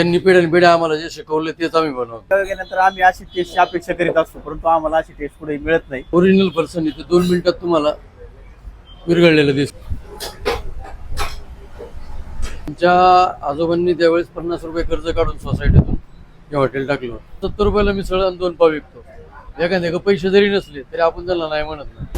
त्यांनी पिढ्यानपिढ्या आम्हाला जे शिकवलं तेच आम्ही बनवतो. गेल्यानंतर आम्ही अशी टेस्टची अपेक्षा करीत असतो, परंतु आम्हाला अशी टेस्ट पुढे मिळत नाही. ओरिजिनल पर्सन इथे 2 मिनिटात तुम्हाला विरघळलेलं दिसतं. आमच्या आजोबांनी त्यावेळेस 50 रुपये कर्ज काढून सोसायटीतून हे हॉटेल टाकलं. 70 रुपयाला मिसळ आणि 2 पाव विकतो. एखाद्या पैसे जरी नसले तरी आपण त्याला नाही म्हणत नाही.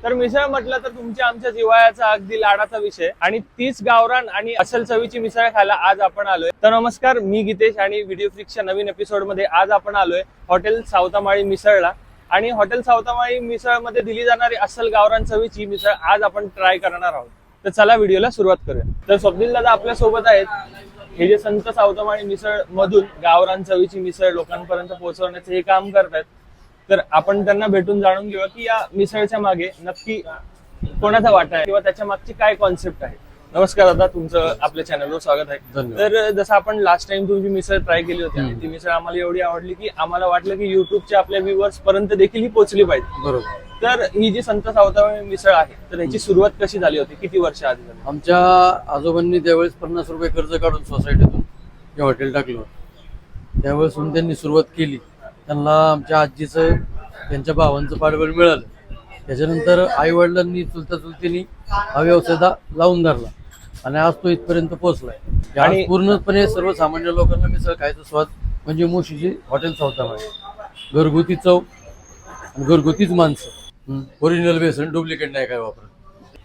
तर मिसळ म्हटलं तर तुमच्या आमच्या जिव्हाळ्याचा अगदी लाडाचा विषय आणि तीच गावरान आणि असल चवीची मिसळ खायला आज आपण आलोय. तर नमस्कार, मी गीतेश आणि व्हिडिओ फ्लिक्सच्या नवीन एपिसोड मध्ये आज आपण आलोय हॉटेल सावतामाळी मिसळला. आणि हॉटेल सावतामाळी मिसळ मध्ये दिली जाणारी असल गावरान चवीची मिसळ आज आपण ट्राय करणार आहोत. तर चला व्हिडिओला सुरुवात करूया. तर स्वप्नील दादा आपल्या सोबत आहेत. हे जे संत सावतामाळी मिसळ मधून गावरान चवीची मिसळ लोकांपर्यंत पोहोचवण्याचे हे काम करतात. तर आपण त्यांना भेटून जाणून घेऊया की या मिसळच्या मागे नक्की कोणाचा वाटा आहे किंवा त्याच्या मागची काय कॉन्सेप्ट आहे. नमस्कार दादा, तुमचं आपल्या चॅनलवर स्वागत आहे. तर जसं आपण लास्ट टाइम तुमची मिसळ ट्राय केली होती आणि ती मिसळ आम्हाला एवढी आवडली की आम्हाला वाटलं की युट्यूबच्या आपल्या व्ह्युअर्स पर्यंत देखील ही पोहोचली पाहिजे. बरोबर. तर ही जी संत सावतामाळी मिसळ आहे तर याची सुरुवात कशी झाली होती, किती वर्ष आधी झाली? आमच्या आजोबांनी त्यावेळेस 50 रुपये कर्ज काढून सोसायटीतून हे हॉटेल टाकलं. त्यावेळेसून त्यांनी सुरुवात केली. त्यांना आमच्या आजीचं त्यांच्या भावांचं पाठबळ मिळालं. त्याच्यानंतर आई वडिलांनी चुलता चुलतीनी हा व्यवसाय लावून धरला आणि आज तो इथपर्यंत पोहोचलाय. आणि पूर्णपणे सर्वसामान्य लोकांना मिसळ खायचा स्वाद म्हणजे मुशीची हॉटेल सावतामाळी. घरगुती चव आणि घरगुतीच माणसं. ओरिजिनल बेसन, डुप्लिकेट नाही काय वापरत.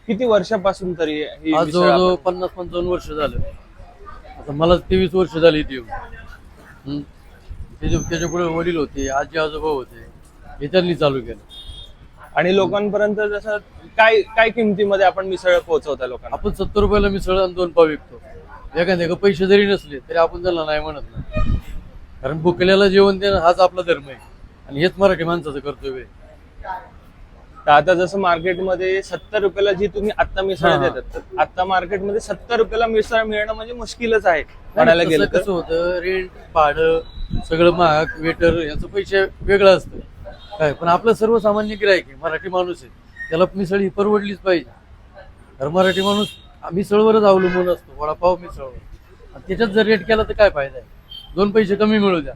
किती वर्षापासून तरी आज जवळजवळ 50-55 वर्ष झालं. आता मला 23 वर्ष झाली इथे येऊन. त्याच्या पुढे वडील होते, आजी आजोबा होते, हे त्यांनी चालू केलं. आणि लोकांपर्यंत जसं काय काय किमतीमध्ये आपण मिसळ पोहोचवता लोकांना? आपण 70 रुपयाला मिसळ आणि 2 पाव विकतो. एखाद्या पैसे जरी नसले तरी आपण त्याला नाही म्हणत नाही. कारण भुकल्याला जेवण देणं हाच आपला धर्म आहे आणि हेच मराठी माणसाचं कर्तव्य आहे. तर आता जसं मार्केटमध्ये 70 रुपयाला जी तुम्ही आता मिसळ देतात, तर आता मार्केटमध्ये 70 रुपयाला मिसळ मिळणं म्हणजे मुश्किलच आहे म्हणायला गेलं. कसं होतं, रेंट, भाडं सगळं महाग, वेटर याचं पैसे वेगळं असतं काय. पण आपलं सर्वसामान्य गिरायक आहे, मराठी माणूस आहे, त्याला मिसळ ही परवडलीच पाहिजे. तर मराठी माणूस मिसळवरच अवलंबून असतो, वडापाव मिसळवर. त्याच्यात जर रेट केला तर काय फायदा आहे. 2 पैसे कमी मिळू द्या,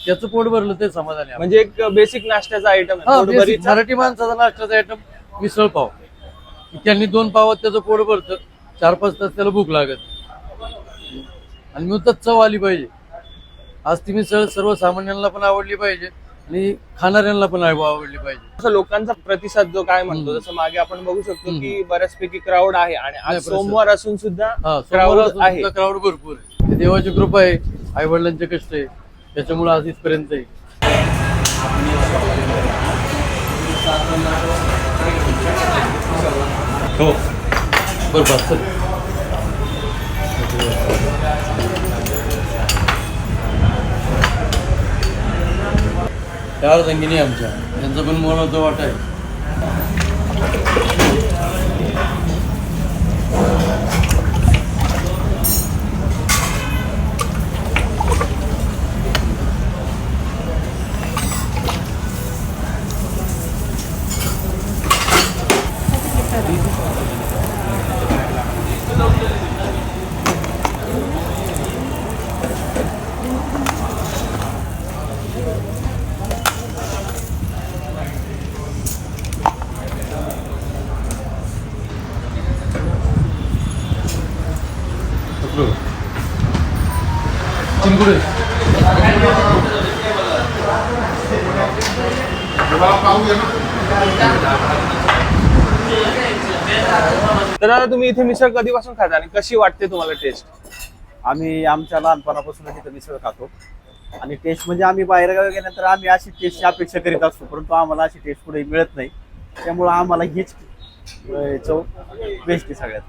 त्याचं पोट भरलं ते समाधान आहे. म्हणजे एक बेसिक नाश्त्याचा आयटम मराठी माणसाचा नाश्त्याचा आयटम मिसळ पाव. त्यांनी 2 पावात त्याचं पोट भरतं, 4-5 तास त्याला भूक लागत आणि मग चव आली पाहिजे. आज ती मिसळ सर्वसामान्यांना पण आवडली पाहिजे आणि खाणाऱ्यांना पण आवडली पाहिजे. असं लोकांचा प्रतिसाद जो काय म्हणतो, जसं मागे आपण बघू शकतो की बऱ्याचपैकी क्राऊड आहे आणि आज सोमवार असून सुद्धा क्राऊड आहे. क्राऊड भरपूर आहे. देवाची कृपा आहे, आई वडिलांचे कष्ट आहे, त्याच्यामुळे आज इथपर्यंत आहे. हो बरोबर. चार रंगिनी आमच्या, त्यांचा पण मोलाचा वाटा आहे. चिंगुडे तर आता तुम्ही इथे मिसळ कधीपासून खाता आणि कशी वाटते तुम्हाला टेस्ट? आम्ही आमच्या लहानपणापासून तिथं मिसळ खातो आणि टेस्ट म्हणजे आम्ही बाहेरगावी गेल्यानंतर आम्ही अशी टेस्टची अपेक्षा करीत असतो, परंतु आम्हाला अशी टेस्ट पुढे मिळत नाही. त्यामुळे आम्हाला हीच चव बेस्ट आहे सगळ्यात.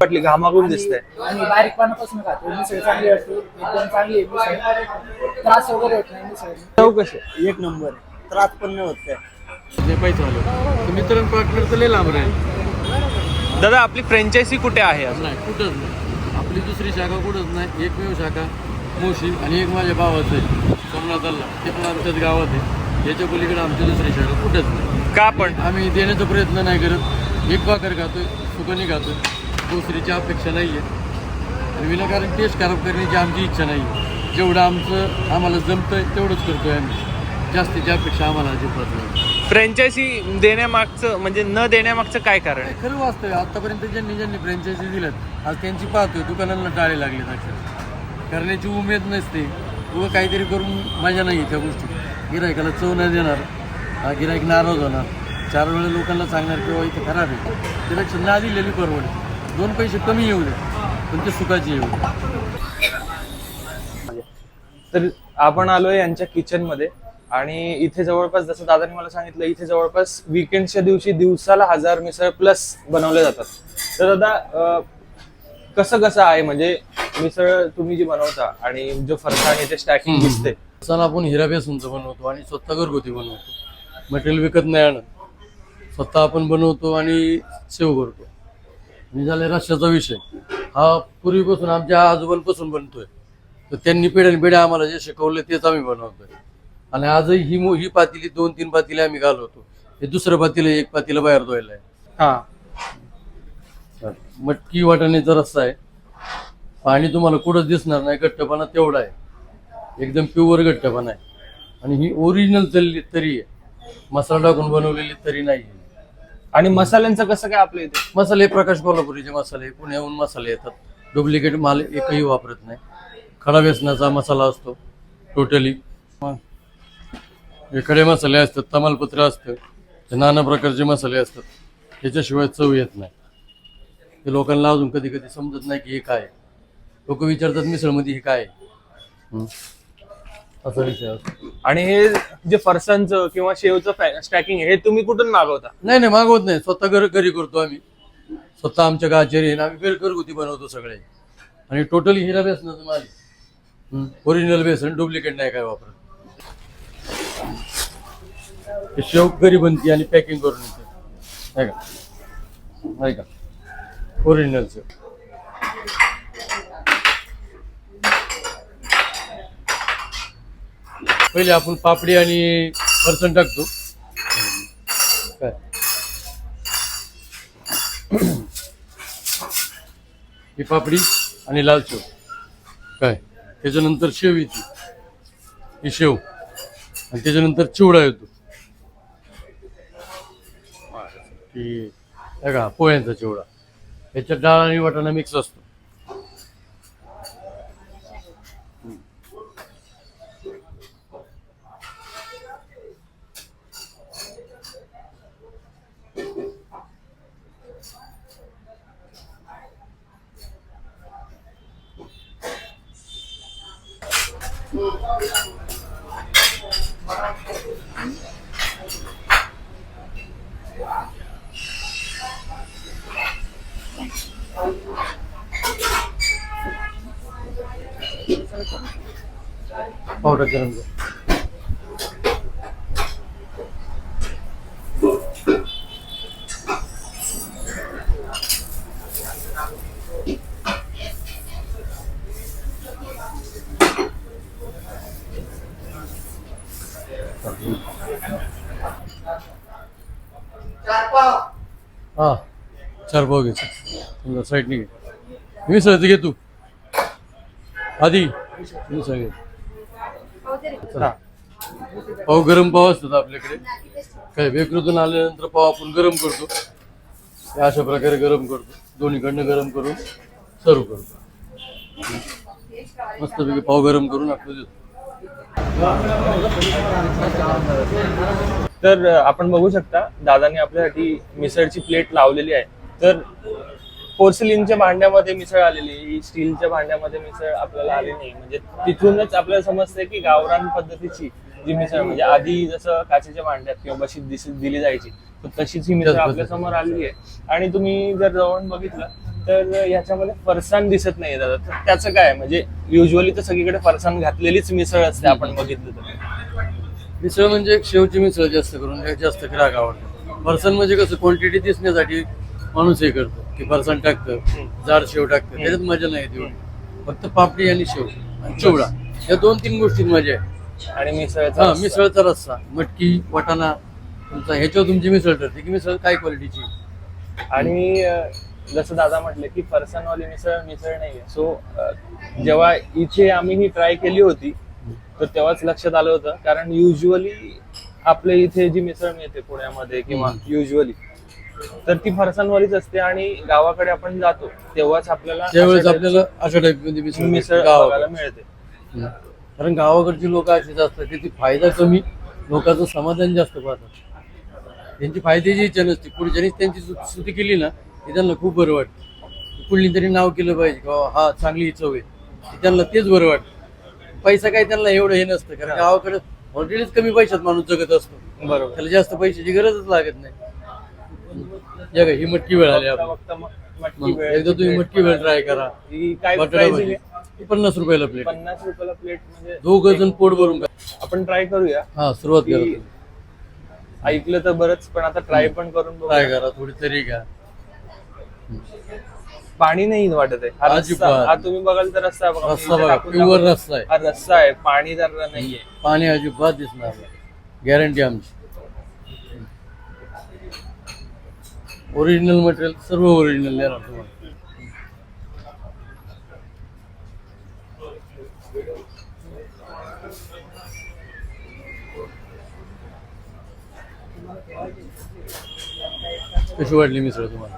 वाटली घामाघूम दिसते. आणि बारीकपणापासून खातो. मिसळ चांगली असते, एकदम चांगली आहे मिसळ. त्रास वगैरे होत नाही मिसळ. चव कशी? 1 नंबर. त्रास पण नाही होत काय. मित्र पार्टनर तर लय लांब राहील. दादा आपली फ्रँचायझी कुठे आहे? नाही, कुठंच नाही. आपली दुसरी शाखा कुठंच नाही. एकमेव शाखा मोशी आणि एक माझ्या भावाचं आहे सोमनाथाला, ते पण आमच्याच गावात आहे. याच्या पलीकडे आमची दुसरी शाखा कुठंच नाही. का पण आम्ही देण्याचा प्रयत्न नाही करत. एक भाकर खातोय, सुकणी खातोय, दुसरीची अपेक्षा नाही आहे. आणि विनाकारण टेस्ट खराब करण्याची आमची इच्छा नाही आहे. जेवढं आम्हाला जमतंय तेवढंच करतोय आम्ही. जास्तीची अपेक्षा आम्हाला अजिबात नाही. फ्रँचायझी देण्यामागचं म्हणजे न देण्यामागचं काय कारण आहे? खरं वास्तव आतापर्यंत ज्यांनी फ्रँचायझी दिल्यात आज त्यांची पाहतोय दुकानांना टाळे लागले अक्षर करण्याची उमेद नसते. उभं काहीतरी करून मजा नाही त्या गोष्टी. गिरायकाला चव नाही देणार, गिरायक नाराज होणार, 4 वेळा लोकांना सांगणार किंवा इथं खराब आहे, त्यापेक्षा ना दिलेली परवडे. 2 पैसे कमी येऊ दे पण ते सुखाची येऊ दे. तर आपण आलोय यांच्या किचन मध्ये आणि इथे जवळपास जसं दादांनी मला सांगितलं इथे जवळपास वीकेंडच्या दिवशी दिवसाला 1000 मिसळ प्लस बनवले जातात. तर दादा कसं आहे म्हणजे मिसळ तुम्ही जी बनवता आणि जो फरसाण येथे स्टॅकिंग दिसते सण आपण हिरा बेसनचं बनवतो आणि स्वतः घरगुती बनवतो. मटेरियल विकत नाही आणत, स्वतः आपण बनवतो आणि सेव करतो. आणि झाले रश्श्याचा विषय हा पूर्वीपासून आमच्या आजोबांपासून बनतोय. तर त्यांनी पिढ्यानपिढ्या आम्हाला जे शिकवलं तेच आम्ही बनवतोय. आणि आजही ही पातेली 2-3 पातेली आम्ही घालवतो. हे दुसरं पातेलं 1 पातेलं बाहेर धुवायला आहे. हा मटकी वाटाण्याचा रस्सा आहे. पाणी तुम्हाला कुठंच दिसणार नाही, घट्टपणा तेवढा आहे, एकदम प्युअर घट्टपणा आहे. आणि ही ओरिजिनल तरी आहे, मसाला टाकून बनवलेली तरी नाही. आणि मसाल्यांचं कसं काय आपल्या इथे? मसाले प्रकाश कोल्हापुरीचे मसाले, पुण्याहून मसाले येतात. डुप्लिकेट माल एकही वापरत नाही. खडा बेसनाचा मसाला असतो टोटली. खडे मसाले असतात, तमालपत्र असतं, नाना प्रकारचे मसाले असतात. त्याच्याशिवाय चव येत नाही. ते लोकांना अजून कधी कधी समजत नाही की हे काय. लोक विचारतात मिसळमध्ये हे काय असा विषय असतो. आणि हे जे फरसाणचं किंवा शेवचं स्टॅकिंग हे तुम्ही कुठून मागवता? नाही मागवत नाही, स्वतः घरी करतो आम्ही. स्वतः आमच्या गाचेरी आम्ही घरगुती बनवतो सगळे. आणि टोटली हिरा बेसनाचं माल, ओरिजिनल बेसन, डुप्लिकेट नाही काय वापरत. शेव घरी बनते आणि पॅकिंग करून येते नाही का ओरिजिनल शेव. पहिले आपण पापडी आणि फरसाण टाकतो. काय ही पापडी आणि लाल शेव काय, त्याच्यानंतर शेव येते, ही शेव, आणि त्याच्यानंतर चिवडा येतो की का पोह्यांचा चिवडा. याच्यात डाळ आणि वाटाणा मिक्स असतो. पावडर गरम कर. हा 4 पाव घे साईडने घे. मिसळचं घे तू आधी. मिसळ घे. पाव गरम पाव असतात आपल्याकडे. काय बेकरीतून आल्यानंतर पाव आपण गरम करतो. अशा प्रकारे गरम करतो, दोन्हीकडनं गरम करून सर्व करतो. मस्तपैकी पाव गरम करून आपण देतो. तर आपण बघू शकता दादाने आपल्यासाठी मिसळची प्लेट लावलेली आहे. तर पोर्सिलिनच्या भांड्यामध्ये मिसळ आलेली, ही स्टीलच्या भांड्यामध्ये मिसळ आपल्याला आली नाही. म्हणजे तिथूनच आपल्याला समजतंय की गावरान पद्धतीची जी मिसळ म्हणजे आधी जसं काचेच्या भांड्यात किंवा बशीत दिली जायची तर तशीच ही मिसळ आपल्या समोर आलेली आहे. आणि तुम्ही जर जवळून बघितलं तर याच्यामध्ये फरसाण दिसत नाही दादा. तर त्याचं काय म्हणजे युजली तर सगळीकडे फरसाण घातलेलीच मिसळ असते आपण बघितलं तर. मिसळ म्हणजे एक शेवची मिसळ जास्त करून जास्त ग्राहक आवडतं. फरसाण म्हणजे कसं क्वांटिटी दिसण्यासाठी माणूस हे करतो की फरसाण टाकतं, जाड शेव टाकतं, त्याच्यात मजा नाही तेवढी. फक्त पापडी आणि शेव आणि चिवडा या 2-3 गोष्टीत मजा आहे. आणि मिसळचा रस्सा, मटकी, वाटाणा तुमचा ह्याच्यावर तुमची मिसळ ठरते की मिसळ काय क्वालिटीची. आणि जसं दादा म्हटलं की फरसाणवाली मिसळ नाहीये. सो जेव्हा इथे आम्ही ही ट्राय केली होती तर तेव्हाच लक्षात आलं होतं, कारण युजली आपल्या इथे जी मिसळ मिळते पुण्यामध्ये किंवा युजली तर ती फरसाणवालीच असते, आणि गावाकडे आपण जातो तेव्हाच आपल्याला त्यावेळेस अशा आपल्याला अशा टाईपमध्ये मिसळ मिसळ बघायला मिळते. कारण गावाकडची लोक अशीच असतात की ती फायदा कमी, लोकांचं समाधान जास्त पाहतात. त्यांची फायद्याची इच्छा नसते. पुढच्यानीच त्यांची स्तुती केली ना की त्यांना खूप बरं वाटतं. कुठली तरी नाव केलं पाहिजे की हा चांगली चव आहे, की त्यांना तेच बरं वाटतं. पैसा काही त्यांना एवढं हे नसतं, कारण गावाकडे ऑलरेडीच कमी पैशात माणूस जगत असतो. बरोबर. त्याला जास्त पैशाची गरजच लागत नाही. जग ही मटकी वेळ आली आपली. मटकी मग एकदा तुम्ही मटकी वेळ ट्राय करा. ही काय बटाटा प्राइसिंग भाजी आहे? ही 50 रुपयाला प्लेट. 50 रुपयाला प्लेट म्हणजे दोघं जण पोट भरून खा. आपण ट्राय करूया. हा सुरुवात करा. की ऐकलं तर बरंच, पण आता ट्राय पण करून ट्राय बघूया. करा थोडी तरी घ्या. पाणी नाही वाटत आहे. हा अजिबात. रस्सा, हा तुम्ही बघाल तर रस्सा बघा. रस्सा इथे बघा, टाकून प्युअर दाखवतो. रस्सा आहे. हा रस्सा आहे, पाणी जर नाहीये. पाणी अजिबात दिसणार नाही. गॅरंटी आमची. ओरिजिनल मटेरियल सर्व ओरिजिनल देणार तुम्हाला. कशी वाटली मिसळ तुम्हाला?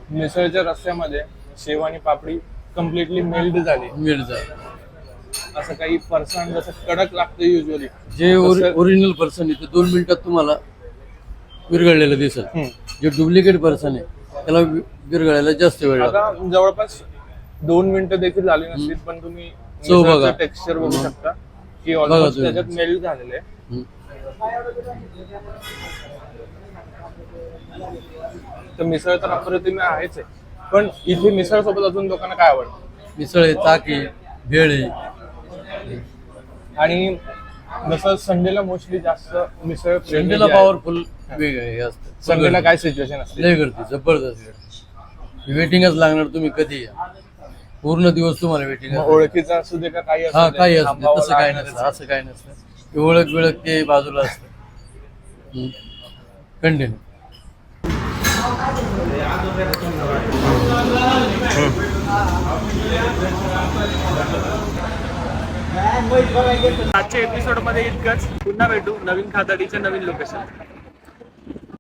मिसळच्या रस्स्यामध्ये शेव आणि पापडी कम्प्लिटली मेल्ट झाली. मिळतं. असं काही फरसाण जसं कडक लागतं युजली. जे ओरिजिनल पर्सन आहे ते 2 मिनिटात तुम्हाला विरघळलेलं दिसेल. जे डुप्लिकेट पर्सन आहे त्याला विरघळायला जास्त वेळ लागतो. आता जवळपास 2 मिनिटं देखील झाली नसतील, पण तुम्ही चव बघा. टेक्स्चर बघू शकता की बघा ऑलमोस्ट तुम्ही. त्याच्यात मेल्ट झालेलं आहे. तर मिसळ तर अप्रतिम आहेच आहे, पण इथे मिसळ सोबत अजून लोकांना काय आवडतं? मिसळ आहे, ताक आहे, भेळ आहे. आणि जसं संडेला मोस्टली जास्त मिसळ संडेला पॉवरफुल वेगळं हे असतं. संडेला काय सिच्युएशन असते? लय गर्दी जबरदस्त गर्दी. वेटिंगच लागणार. तुम्ही कधी या, पूर्ण दिवस तुम्हाला वेटिंग. मग ओळखीचं असू दे का काही असू हा दे, काही असतं थांबावं तसं काय लागणारच. नसतं. असं काय नसतं. ओळख बिळख ते बाजूला असतं. कंटिन्यू. आजच्या एपिसोड मध्ये इतकंच. पुन्हा भेटू नवीन खाताडीच्या नवीन लोकेशन.